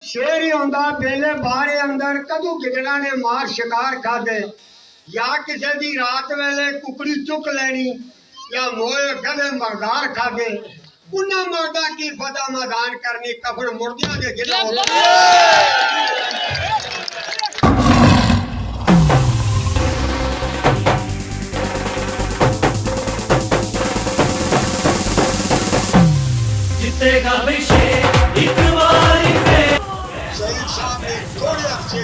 शेर ही होंदा बेले बारे अंदर कदू गिदड़ा ने मार शिकार खादे या किसी दी रात वेले कुकड़ी चुक लेनी या मोए गधे मरदार खादे उन्ना मर्दा की फदा मैदान करनी कफन मुर्दियां दे गिला जितेगा अभिषेक एक बारी फिर। शहीद साहब ने थोड़े अरसे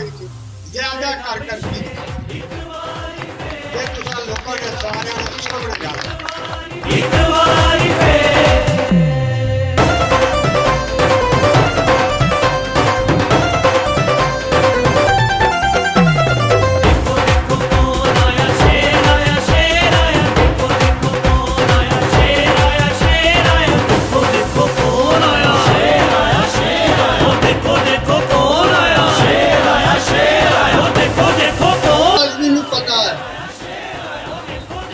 ज्यादा कर करके ये तुसा लोगों ने सारे सामने जाना एक बारी फिर।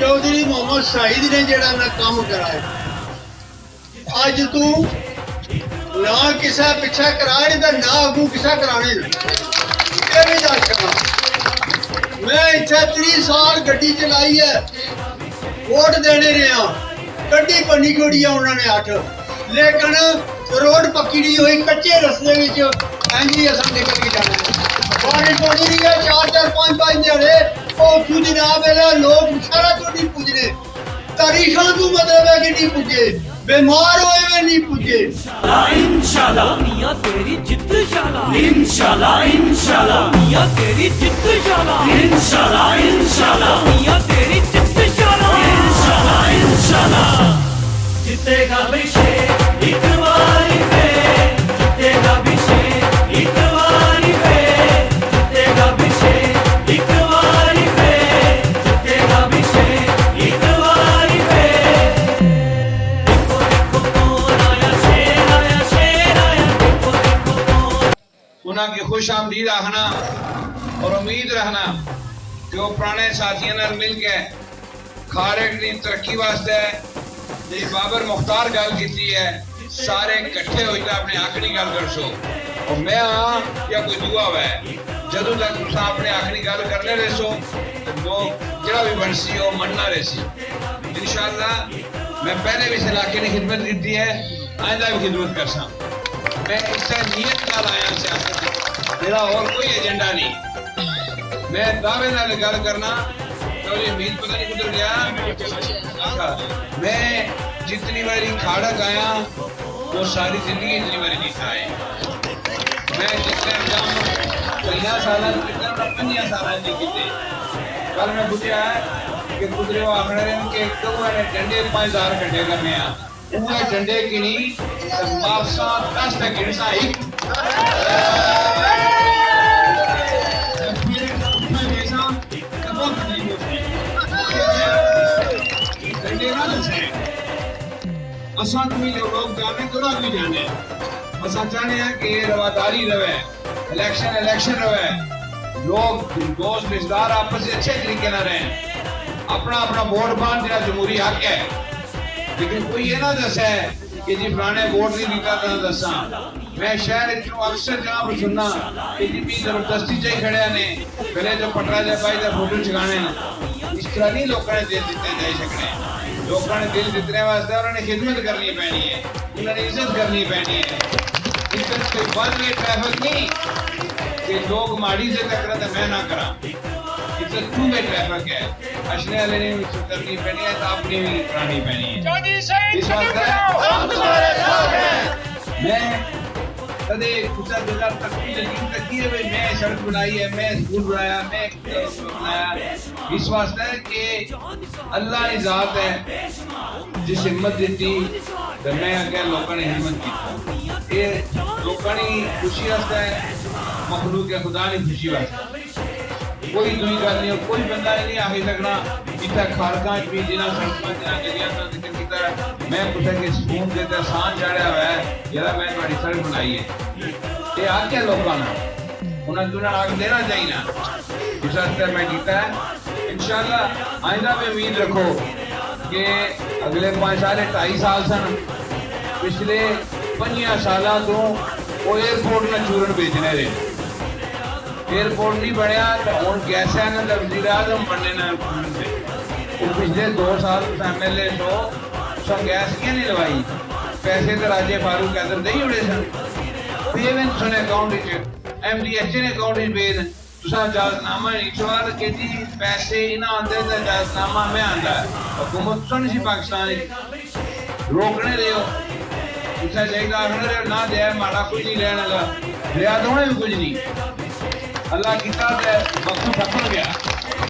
चौधरी मोहम्मद शाहिद ने जड़ा ना काम कराया अज तू ना किसा पिछा कराए ना अगू किसा कराने ये भी दस सका मैं इतना 30 साल गड्डी चलाई है वोट देने रहा गड्डी बनी जोड़ी है उन्होंने 8 लेकिन रोड पक्की नहीं हुई कच्चे रस्ते इंजी अस निकल के जाना पानी पौनी नहीं है 4-4 5-5 ध्याड़े उतू जनाब लोग सारा तो नहीं पुजने तारीखा तू मतलब है कि नहीं पुजे बीमार होए में नहीं पुजे इंशाल्लाह मियां तेरी जिद शाला इंशाल्लाह इंशाल्लाह मियां तेरी जिद शाला इंशाल्लाह इंशाल्लाह मियां तेरी जिद शाला इंशाल्लाह इंशाल्लाह जितेगा अभिषेक एक बारी फिर जितेगा अभिषेक एक बारी फिर जितेगा अभिषेक एक बारी फिर जितेगा अभिषेक एक बारी फिर। देखो देखो कौन आया शेर आया देखो देखो कौन। उन्हें की खुश आमदीद आखना और उम्मीद रखना कि वो पुराने साथियों नाल मिल के खारग की तरक्की वास्ते जी बाबर मुख्तार गल की है सारे इकट्ठे होकर अपने हक की गल कर सो और मैं हाँ या कोई दुआ है जदों तक तुम अपने हक की गल करने रहे सो तो लोग जरा भी बनसी हो मनना रहे सी इंशाअल्लाह। मैं पहले भी इस इलाके ने खिदमत की है आइंदा भी खिदमत कर सा मैं इस नीयत नाल आया सियासत मेरा और कोई एजेंडा नहीं मैं दावे नाल गल करना तो ये मील पता नहीं किधर गया मैं जितनी बारी खाड़क आया वो सारी जिंदगी इतनी बारी नहीं आए मैं जितने कई साल 5 साल नहीं किए कल मैं पूछा कि गुजरे वो आखने के डंडे 5000 घंटे करने उन्हें डंडे गिनी मारसा 10 तक गिनसा एक असा तुम्हें जो लोग जाने थोड़ा भी जाने असा चाहते हैं कि रवादारी रहे इलेक्शन रहे लोग दोस्त रिश्तेदार आपस में अच्छे तरीके ना रहें अपना अपना वोट पान तेरा जमहूरी हक है लेकिन कोई ये ना दस है कि जी फलाने वोट नहीं दिता तो दसा मैं शहर अक्सर जहाँ पर सुनना कि जी भी जबरदस्ती चाहिए खड़े ने पहले जो पटरा जाए भाई का फोटो छगाने इस तरह नहीं लोगों ने दिल दिते जाए सकने लोगों ने दिल जितने वास्ते उन्होंने खिदमत करनी पैनी है उन्होंने इज्जत करनी पैनी है इज्जत कोई वन वे ट्रैफिक नहीं कि लोग माड़ी से टकरा तो मैं ना करा इज्जत टू वे ट्रैफिक है अशने वाले ने करनी पैनी है तो अपनी भी करानी पैनी है इस वास्ते मैं कदे कुछ दिल तक यकीन तक है भाई मैं सड़क बनाई है मैं स्कूल बनाया मैं बनाया इस वास्ते कि अल्लाह की जात है जिस हिम्मत दी तो मैं अगर लोगों ने हिम्मत की ये लोगों की खुशी वास्ते मखलूक के खुदा ने खुशी वास्ते कोई दुई गल नहीं कोई बंदा नहीं आखी सकना इतना खारका भी जिन्हें सड़कों जिन्हें गलियां का जिक्र किया मैं पूछा कि सुकून देता सांस चढ़िया हुआ है यार मैं तुम्हारी सड़क बनाई है ये आ क्या लोगों ने उन्हें आग देना चाहिए ना इस वास्ते मैं किया है इंशाअल्लाह आइंदा भी उम्मीद रखो कि अगले 5 साल 2.5 साल सन पिछले 5 सालों तो वो एयरपोर्ट में चूरन बेचने रहे एयरपोर्ट नहीं बनया तो हूँ कैसा ना वजीर आजम बनने ना वो पिछले 2 साल MLA सो गैस क्यों नहीं लवाई पैसे तो राजे फारूक कैदर दे ही उड़े सन पेवन सुने अकाउंट MDH ने अकाउंट पेन तुसा जाजनामा इशवार के जी पैसे ही ना आते तो जाजनामा में आंदा है हुकूमत सुन सी पाकिस्तान रोकने रहे हो तुसा चाहिए आखने ना दे माड़ा कुछ नहीं रहने लगा दया दोने भी कुछ नहीं अल्लाह की ताकत वक्त खत्म गया